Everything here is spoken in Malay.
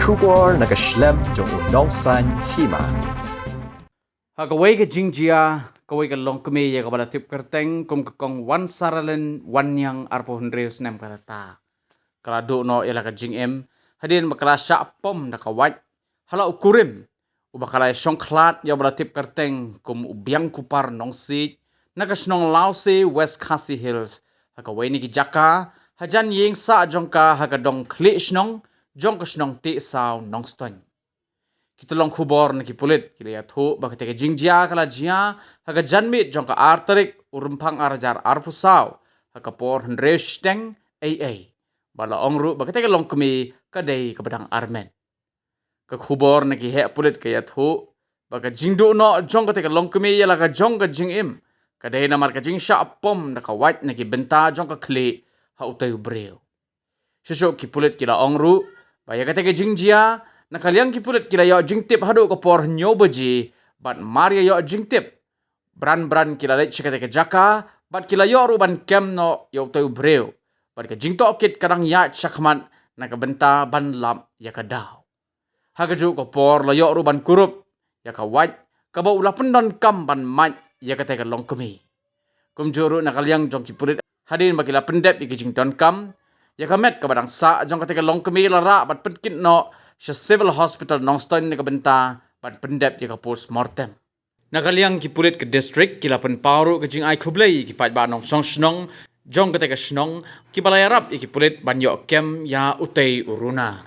kubor nakaslem jong unongsan hima. Kawai ke jingjia, kawai ke longkemi ya kabala tip kerteng kum kekong wan saralen wan yang arpo hundreus nem karata. Kala do no ila ka jingem, hadin bakala sya pom na kawat, hala ukurim. Ubakala songklat ya bala tip kerteng kum ubiang kupar nongsi, nakasnong Lausi West Khasi Hills. Kawai ni ki jaka, hajan ying sa jongka hagadong kli snong, jong kasnong ti saw nongstony. Kita long kubor na kipulit kila yathu bakate ke jingjia kala jia haga janmit jongka artarik urumpang arajar arpusaw haga por hendresteng AA bala ongru bakate ke long kemi kadai kabadang armen ke kubor na ki he pulit ke yathu baka jingdu no jongka te ke long kemi yala ka jongka jingim kadai na mar ka jingsha pom na ka white na ki benta jongka kli ha utay breu sesok kipulit kila ongru baya kate ke jingjia nakaliang kipulit kila yo jingtip hadu ko por nyobaji bat maria yo jingtip bran kila let chikate ke jaka bat kila yo ruban kem no yo tayu breu bat ke jingto kit kadang ya chakman na ka benta ban lam ya ka daw hagaju ko por lo yo ruban kurup ya ka wat ka ba ula pendon kam ban mat ya ka te ka longkemi kumjuru nakaliang jong kipulit hadin bakila pendep iki jington kam ya ka met ka badang sa jong ka te ka longkemi lara bat petkit no sa civil hospital nongstoy ni kabenta bat pendep ya ka postmortem. Nakaliang kipulit ke district kila pen paru ke jing ai kublai ki pat ba nong song snong jong ka te ka snong ki balayarap ikipulit banyo kem ya utay uruna.